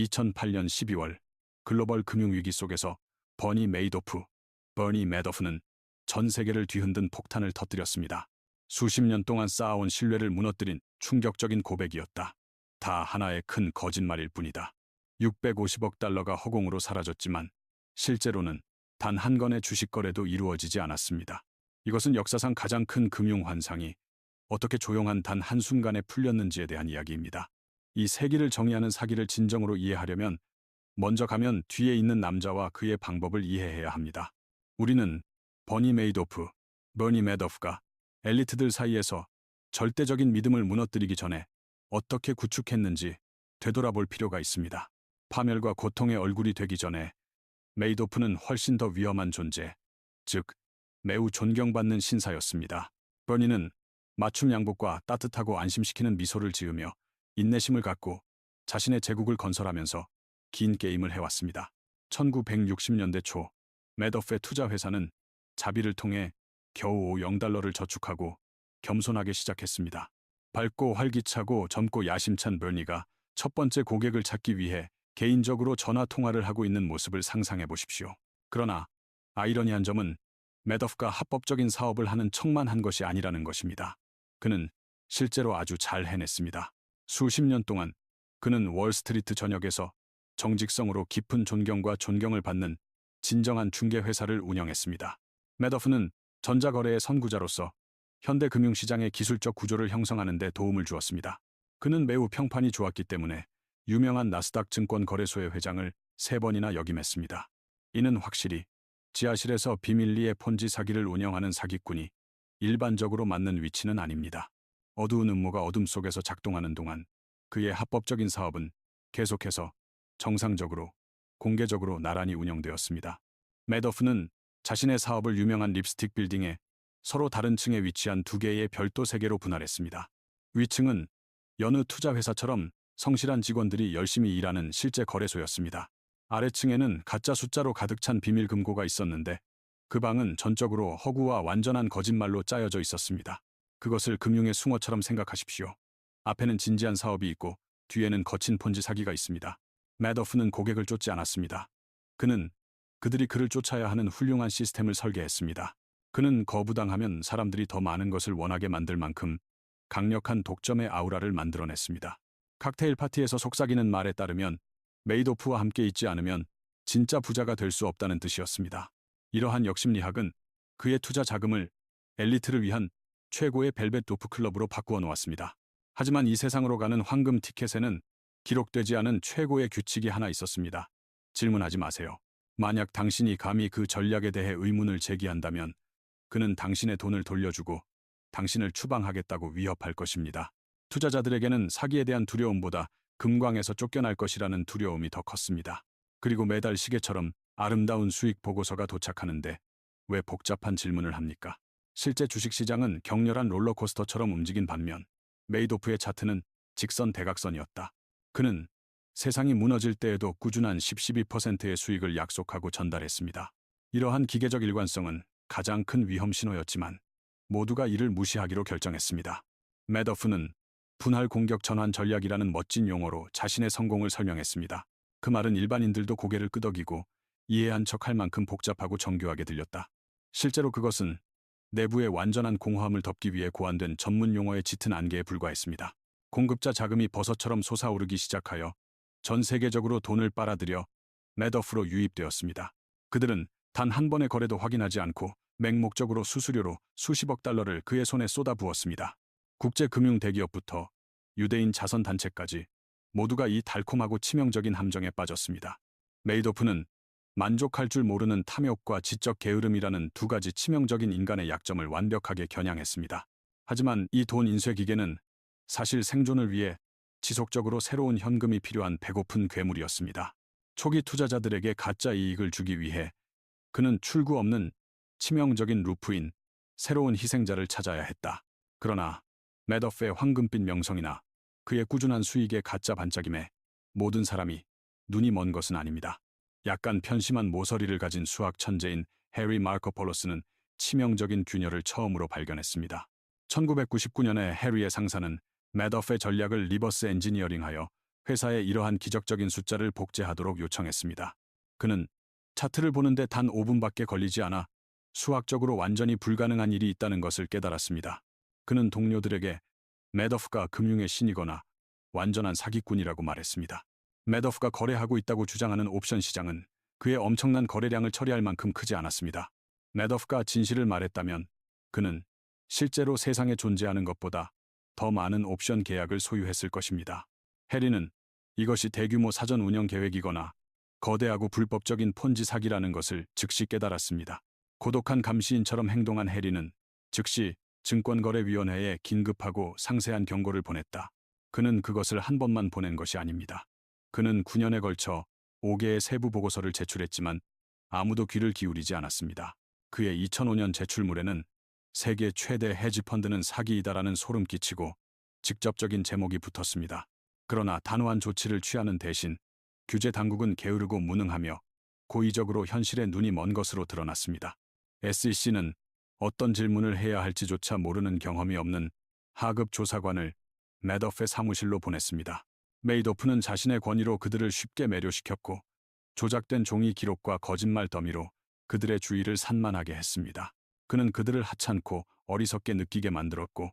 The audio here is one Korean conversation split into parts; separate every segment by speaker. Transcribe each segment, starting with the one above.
Speaker 1: 2008년 12월 글로벌 금융위기 속에서 버니 매도프는 전 세계를 뒤흔든 폭탄을 터뜨렸습니다. 수십 년 동안 쌓아온 신뢰를 무너뜨린 충격적인 고백이었다. 다 하나의 큰 거짓말일 뿐이다. 650억 달러가 허공으로 사라졌지만 실제로는 단 한 건의 주식 거래도 이루어지지 않았습니다. 이것은 역사상 가장 큰 금융 환상이 어떻게 조용한 단 한순간에 풀렸는지에 대한 이야기입니다. 이 세기를 정의하는 사기를 진정으로 이해하려면 먼저 가면 뒤에 있는 남자와 그의 방법을 이해해야 합니다. 우리는 버니 매도프가 엘리트들 사이에서 절대적인 믿음을 무너뜨리기 전에 어떻게 구축했는지 되돌아볼 필요가 있습니다. 파멸과 고통의 얼굴이 되기 전에 메이도프는 훨씬 더 위험한 존재, 즉 매우 존경받는 신사였습니다. 버니는 맞춤 양복과 따뜻하고 안심시키는 미소를 지으며 인내심을 갖고 자신의 제국을 건설하면서 긴 게임을 해왔습니다. 1960년대 초 매도프의 투자회사는 자비를 통해 겨우 $0를 저축하고 겸손하게 시작했습니다. 밝고 활기차고 젊고 야심찬 버니가 첫 번째 고객을 찾기 위해 개인적으로 전화 통화를 하고 있는 모습을 상상해 보십시오. 그러나 아이러니한 점은 매도프가 합법적인 사업을 하는 척만 한 것이 아니라는 것입니다. 그는 실제로 아주 잘 해냈습니다. 수십 년 동안 그는 월스트리트 전역에서 정직성으로 깊은 존경을 받는 진정한 중개회사를 운영했습니다. 매도프는 전자거래의 선구자로서 현대 금융시장의 기술적 구조를 형성하는 데 도움을 주었습니다. 그는 매우 평판이 좋았기 때문에 유명한 나스닥 증권 거래소의 회장을 3번이나 역임했습니다. 이는 확실히 지하실에서 비밀리에 폰지 사기를 운영하는 사기꾼이 일반적으로 맞는 위치는 아닙니다. 어두운 음모가 어둠 속에서 작동하는 동안 그의 합법적인 사업은 계속해서 정상적으로 공개적으로 나란히 운영되었습니다. 매도프는 자신의 사업을 유명한 립스틱 빌딩에 서로 다른 층에 위치한 2개의 별도 세계로 분할했습니다. 위층은 여느 투자회사처럼 성실한 직원들이 열심히 일하는 실제 거래소였습니다. 아래층에는 가짜 숫자로 가득 찬 비밀 금고가 있었는데 그 방은 전적으로 허구와 완전한 거짓말로 짜여져 있었습니다. 그것을 금융의 숭어처럼 생각하십시오. 앞에는 진지한 사업이 있고 뒤에는 거친 폰지 사기가 있습니다. 매도프는 고객을 쫓지 않았습니다. 그는 그들이 그를 쫓아야 하는 훌륭한 시스템을 설계했습니다. 그는 거부당하면 사람들이 더 많은 것을 원하게 만들 만큼 강력한 독점의 아우라를 만들어냈습니다. 칵테일 파티에서 속삭이는 말에 따르면 메이도프와 함께 있지 않으면 진짜 부자가 될 수 없다는 뜻이었습니다. 이러한 역심리학은 그의 투자 자금을 엘리트를 위한 최고의 벨벳 도프 클럽으로 바꾸어 놓았습니다. 하지만 이 세상으로 가는 황금 티켓에는 기록되지 않은 최고의 규칙이 하나 있었습니다. 질문하지 마세요. 만약 당신이 감히 그 전략에 대해 의문을 제기한다면 그는 당신의 돈을 돌려주고 당신을 추방하겠다고 위협할 것입니다. 투자자들에게는 사기에 대한 두려움보다 금광에서 쫓겨날 것이라는 두려움이 더 컸습니다. 그리고 매달 시계처럼 아름다운 수익 보고서가 도착하는데 왜 복잡한 질문을 합니까? 실제 주식시장은 격렬한 롤러코스터처럼 움직인 반면 메이도프의 차트는 직선 대각선이었다. 그는 세상이 무너질 때에도 꾸준한 10-12%의 수익을 약속하고 전달했습니다. 이러한 기계적 일관성은 가장 큰 위험 신호였지만 모두가 이를 무시하기로 결정했습니다. 매도프는 분할 공격 전환 전략이라는 멋진 용어로 자신의 성공을 설명했습니다. 그 말은 일반인들도 고개를 끄덕이고 이해한 척할 만큼 복잡하고 정교하게 들렸다. 실제로 그것은 내부의 완전한 공허함을 덮기 위해 고안된 전문 용어의 짙은 안개에 불과했습니다. 공급자 자금이 버섯처럼 솟아오르기 시작하여 전 세계적으로 돈을 빨아들여 매도프로 유입되었습니다. 그들은 단 한 번의 거래도 확인하지 않고 맹목적으로 수수료로 수십억 달러를 그의 손에 쏟아부었습니다. 국제금융 대기업부터 유대인 자선단체까지 모두가 이 달콤하고 치명적인 함정에 빠졌습니다. 메이도프는 만족할 줄 모르는 탐욕과 지적 게으름이라는 2가지 치명적인 인간의 약점을 완벽하게 겨냥했습니다. 하지만 이 돈 인쇄 기계는 사실 생존을 위해 지속적으로 새로운 현금이 필요한 배고픈 괴물이었습니다. 초기 투자자들에게 가짜 이익을 주기 위해 그는 출구 없는 치명적인 루프인 새로운 희생자를 찾아야 했다. 그러나 매도프의 황금빛 명성이나 그의 꾸준한 수익의 가짜 반짝임에 모든 사람이 눈이 먼 것은 아닙니다. 약간 편심한 모서리를 가진 수학 천재인 해리 마르코폴로스는 치명적인 균열을 처음으로 발견했습니다. 1999년에 해리의 상사는 매도프의 전략을 리버스 엔지니어링하여 회사에 이러한 기적적인 숫자를 복제하도록 요청했습니다. 그는 차트를 보는데 단 5분밖에 걸리지 않아 수학적으로 완전히 불가능한 일이 있다는 것을 깨달았습니다. 그는 동료들에게 매더프가 금융의 신이거나 완전한 사기꾼이라고 말했습니다. 매더프가 거래하고 있다고 주장하는 옵션 시장은 그의 엄청난 거래량을 처리할 만큼 크지 않았습니다. 매더프가 진실을 말했다면 그는 실제로 세상에 존재하는 것보다 더 많은 옵션 계약을 소유했을 것입니다. 해리는 이것이 대규모 사전 운영 계획이거나 거대하고 불법적인 폰지 사기라는 것을 즉시 깨달았습니다. 고독한 감시인처럼 행동한 해리는 즉시 증권거래위원회에 긴급하고 상세한 경고를 보냈다. 그는 그것을 한 번만 보낸 것이 아닙니다. 그는 9년에 걸쳐 5개의 세부 보고서를 제출했지만 아무도 귀를 기울이지 않았습니다. 그의 2005년 제출물에는 세계 최대 헤지펀드는 사기이다라는 소름 끼치고 직접적인 제목이 붙었습니다. 그러나 단호한 조치를 취하는 대신 규제 당국은 게으르고 무능하며 고의적으로 현실에 눈이 먼 것으로 드러났습니다. SEC는 어떤 질문을 해야 할지조차 모르는 경험이 없는 하급 조사관을 매더프의 사무실로 보냈습니다. 메이도프는 자신의 권위로 그들을 쉽게 매료시켰고 조작된 종이 기록과 거짓말 더미로 그들의 주의를 산만하게 했습니다. 그는 그들을 하찮고 어리석게 느끼게 만들었고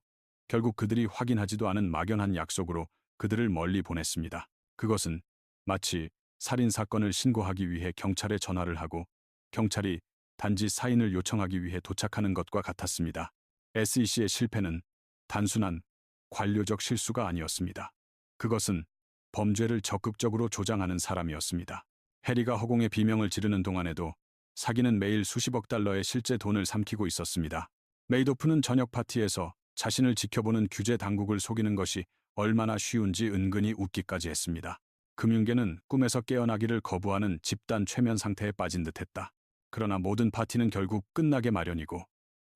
Speaker 1: 결국 그들이 확인하지도 않은 막연한 약속으로 그들을 멀리 보냈습니다. 그것은 마치 살인사건을 신고하기 위해 경찰에 전화를 하고 경찰이 단지 사인을 요청하기 위해 도착하는 것과 같았습니다. SEC의 실패는 단순한 관료적 실수가 아니었습니다. 그것은 범죄를 적극적으로 조장하는 사람이었습니다. 해리가 허공에 비명을 지르는 동안에도 사기는 매일 수십억 달러의 실제 돈을 삼키고 있었습니다. 메이도프는 저녁 파티에서 자신을 지켜보는 규제 당국을 속이는 것이 얼마나 쉬운지 은근히 웃기까지 했습니다. 금융계는 꿈에서 깨어나기를 거부하는 집단 최면 상태에 빠진 듯했다. 그러나 모든 파티는 결국 끝나게 마련이고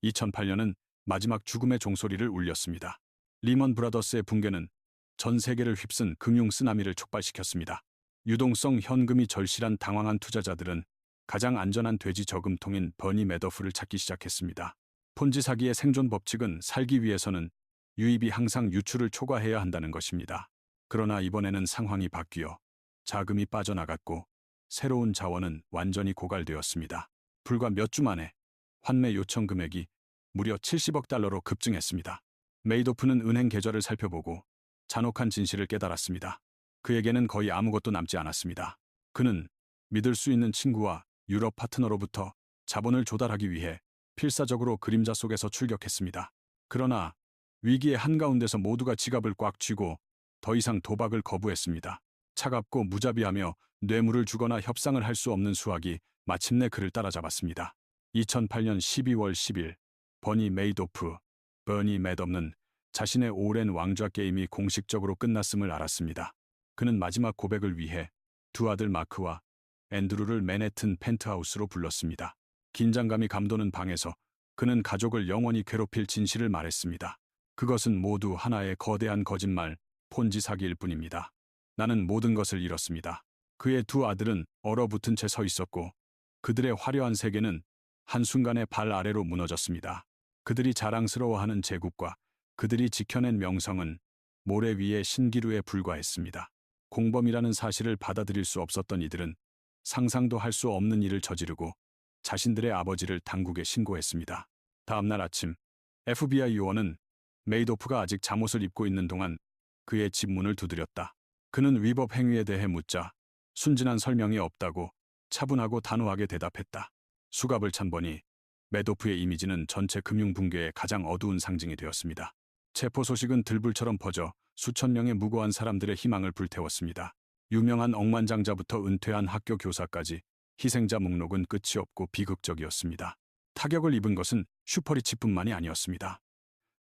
Speaker 1: 2008년은 마지막 죽음의 종소리를 울렸습니다. 리먼 브라더스의 붕괴는 전 세계를 휩쓴 금융 쓰나미를 촉발시켰습니다. 유동성 현금이 절실한 당황한 투자자들은 가장 안전한 돼지 저금통인 버니 매더프를 찾기 시작했습니다. 폰지 사기의 생존 법칙은 살기 위해서는 유입이 항상 유출을 초과해야 한다는 것입니다. 그러나 이번에는 상황이 바뀌어 자금이 빠져나갔고 새로운 자원은 완전히 고갈되었습니다. 불과 몇 주 만에 환매 요청 금액이 무려 70억 달러로 급증했습니다. 메이도프는 은행 계좌를 살펴보고 잔혹한 진실을 깨달았습니다. 그에게는 거의 아무것도 남지 않았습니다. 그는 믿을 수 있는 친구와 유럽 파트너로부터 자본을 조달하기 위해 필사적으로 그림자 속에서 출격했습니다. 그러나 위기의 한가운데서 모두가 지갑을 꽉 쥐고 더 이상 도박을 거부했습니다. 차갑고 무자비하며 뇌물을 주거나 협상을 할 수 없는 수학이 마침내 그를 따라잡았습니다. 2008년 12월 10일 버니 메이도프, 버니 매덥는 자신의 오랜 왕좌 게임이 공식적으로 끝났음을 알았습니다. 그는 마지막 고백을 위해 두 아들 마크와 앤드루를 맨해튼 펜트하우스로 불렀습니다. 긴장감이 감도는 방에서 그는 가족을 영원히 괴롭힐 진실을 말했습니다. 그것은 모두 하나의 거대한 거짓말, 폰지 사기일 뿐입니다. 나는 모든 것을 잃었습니다. 그의 두 아들은 얼어붙은 채 서 있었고 그들의 화려한 세계는 한순간에 발 아래로 무너졌습니다. 그들이 자랑스러워하는 제국과 그들이 지켜낸 명성은 모래 위의 신기루에 불과했습니다. 공범이라는 사실을 받아들일 수 없었던 이들은 상상도 할 수 없는 일을 저지르고 자신들의 아버지를 당국에 신고했습니다. 다음 날 아침 FBI 요원은 메이도프가 아직 잠옷을 입고 있는 동안 그의 집 문을 두드렸다. 그는 위법 행위에 대해 묻자 순진한 설명이 없다고 차분하고 단호하게 대답했다. 수갑을 찬 버니 매도프의 이미지는 전체 금융 붕괴의 가장 어두운 상징이 되었습니다. 체포 소식은 들불처럼 퍼져 수천 명의 무고한 사람들의 희망을 불태웠습니다. 유명한 억만장자부터 은퇴한 학교 교사까지 희생자 목록은 끝이 없고 비극적이었습니다. 타격을 입은 것은 슈퍼리치뿐만이 아니었습니다.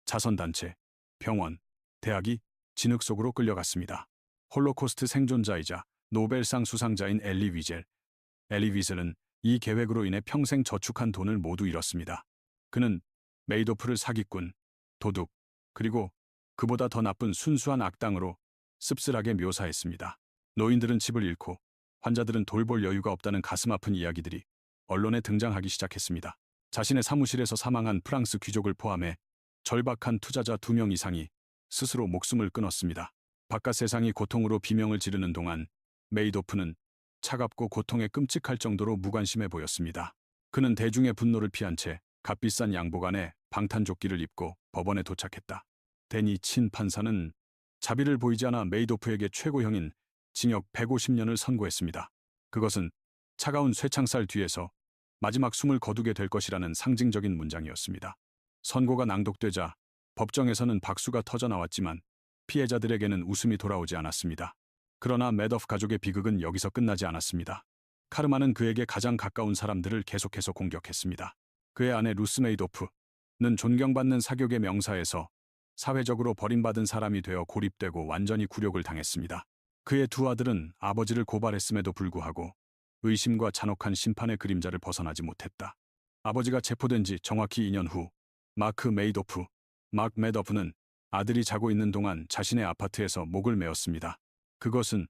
Speaker 1: 자선단체, 병원, 대학이 진흙 속으로 끌려갔습니다. 홀로코스트 생존자이자 노벨상 수상자인 엘리 위젤은 이 계획으로 인해 평생 저축한 돈을 모두 잃었습니다. 그는 메이도프를 사기꾼, 도둑, 그리고 그보다 더 나쁜 순수한 악당으로 씁쓸하게 묘사했습니다. 노인들은 집을 잃고 환자들은 돌볼 여유가 없다는 가슴 아픈 이야기들이 언론에 등장하기 시작했습니다. 자신의 사무실에서 사망한 프랑스 귀족을 포함해 절박한 투자자 2명 이상이 스스로 목숨을 끊었습니다. 바깥 세상이 고통으로 비명을 지르는 동안 메이도프는 차갑고 고통에 끔찍할 정도로 무관심해 보였습니다. 그는 대중의 분노를 피한 채 값비싼 양복 안에 방탄조끼를 입고 법원에 도착했다. 데니 친 판사는 자비를 보이지 않아 메이도프에게 최고형인 징역 150년을 선고했습니다. 그것은 차가운 쇠창살 뒤에서 마지막 숨을 거두게 될 것이라는 상징적인 문장이었습니다. 선고가 낭독되자 법정에서는 박수가 터져 나왔지만 피해자들에게는 웃음이 돌아오지 않았습니다. 그러나 매더프 가족의 비극은 여기서 끝나지 않았습니다. 카르마는 그에게 가장 가까운 사람들을 계속해서 공격했습니다. 그의 아내 루스 메이도프는 존경받는 사격의 명사에서 사회적으로 버림받은 사람이 되어 고립되고 완전히 굴욕을 당했습니다. 그의 두 아들은 아버지를 고발했음에도 불구하고 의심과 잔혹한 심판의 그림자를 벗어나지 못했다. 아버지가 체포된 지 정확히 2년 후 마크 매더프는 아들이 자고 있는 동안 자신의 아파트에서 목을 메었습니다. 그것은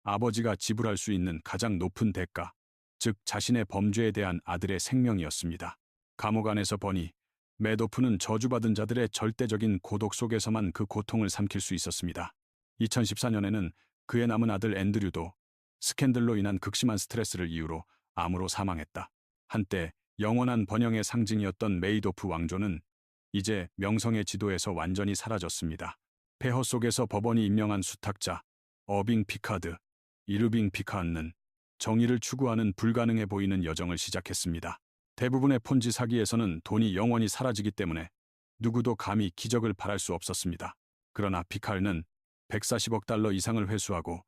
Speaker 1: 아버지가 지불할 수 있는 가장 높은 대가, 즉 자신의 범죄에 대한 아들의 생명이었습니다. 감옥 안에서 버니 매도프는 저주받은 자들의 절대적인 고독 속에서만 그 고통을 삼킬 수 있었습니다. 2014년에는 그의 남은 아들 앤드류도 스캔들로 인한 극심한 스트레스를 이유로 암으로 사망했다. 한때 영원한 번영의 상징이었던 메이도프 왕조는 이제 명성의 지도에서 완전히 사라졌습니다. 폐허 속에서 법원이 임명한 수탁자 어빙 피카드, 이르빙 피카은는 정의를 추구하는 불가능해 보이는 여정을 시작했습니다. 대부분의 폰지 사기에서는 돈이 영원히 사라지기 때문에 누구도 감히 기적을 바랄 수 없었습니다. 그러나 피카르는 140억 달러 이상을 회수하고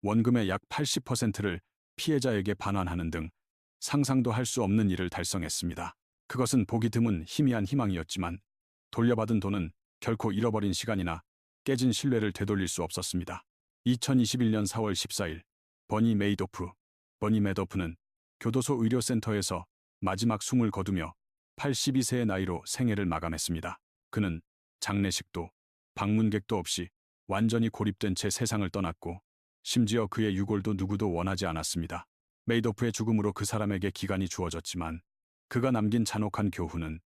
Speaker 1: 원금의 약 80%를 피해자에게 반환하는 등 상상도 할 수 없는 일을 달성했습니다. 그것은 보기 드문 희미한 희망이었지만 돌려받은 돈은 결코 잃어버린 시간이나 깨진 신뢰를 되돌릴 수 없었습니다. 2021년 4월 14일 버니 매도프는 교도소 의료센터에서 마지막 숨을 거두며 82세의 나이로 생애를 마감했습니다. 그는 장례식도 방문객도 없이 완전히 고립된 채 세상을 떠났고 심지어 그의 유골도 누구도 원하지 않았습니다. 메이도프의 죽음으로 그 사람에게 기간이 주어졌지만 그가 남긴 잔혹한 교훈은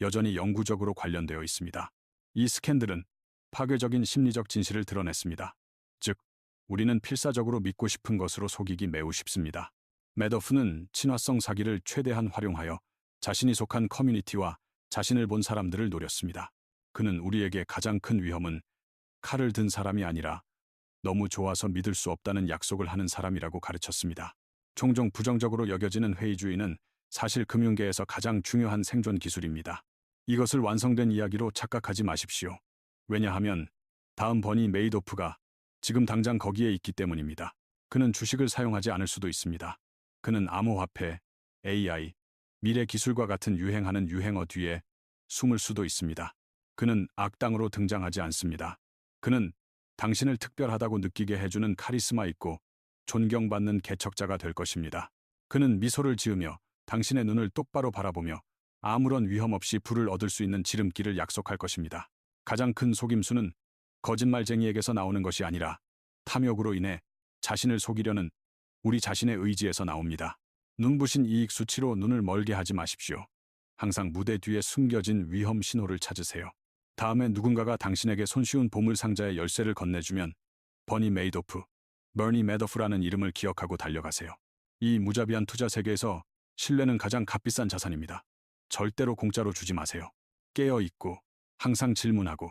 Speaker 1: 여전히 영구적으로 관련되어 있습니다. 이 스캔들은 파괴적인 심리적 진실을 드러냈습니다. 즉, 우리는 필사적으로 믿고 싶은 것으로 속이기 매우 쉽습니다. 매더프는 친화성 사기를 최대한 활용하여 자신이 속한 커뮤니티와 자신을 본 사람들을 노렸습니다. 그는 우리에게 가장 큰 위험은 칼을 든 사람이 아니라 너무 좋아서 믿을 수 없다는 약속을 하는 사람이라고 가르쳤습니다. 종종 부정적으로 여겨지는 회의주의는 사실 금융계에서 가장 중요한 생존 기술입니다. 이것을 완성된 이야기로 착각하지 마십시오. 왜냐하면 다음 버니 메이도프가 지금 당장 거기에 있기 때문입니다. 그는 주식을 사용하지 않을 수도 있습니다. 그는 암호화폐, AI, 미래 기술과 같은 유행하는 유행어 뒤에 숨을 수도 있습니다. 그는 악당으로 등장하지 않습니다. 그는 당신을 특별하다고 느끼게 해주는 카리스마 있고 존경받는 개척자가 될 것입니다. 그는 미소를 지으며 당신의 눈을 똑바로 바라보며 아무런 위험 없이 부를 얻을 수 있는 지름길을 약속할 것입니다. 가장 큰 속임수는 거짓말쟁이에게서 나오는 것이 아니라 탐욕으로 인해 자신을 속이려는 우리 자신의 의지에서 나옵니다. 눈부신 이익 수치로 눈을 멀게 하지 마십시오. 항상 무대 뒤에 숨겨진 위험 신호를 찾으세요. 다음에 누군가가 당신에게 손쉬운 보물 상자의 열쇠를 건네주면 버니 매더프라는 이름을 기억하고 달려가세요. 이 무자비한 투자 세계에서 신뢰는 가장 값비싼 자산입니다. 절대로 공짜로 주지 마세요. 깨어있고 항상 질문하고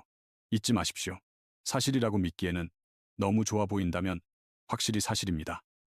Speaker 1: 잊지 마십시오. 사실이라고 믿기에는 너무 좋아 보인다면 확실히 사실입니다.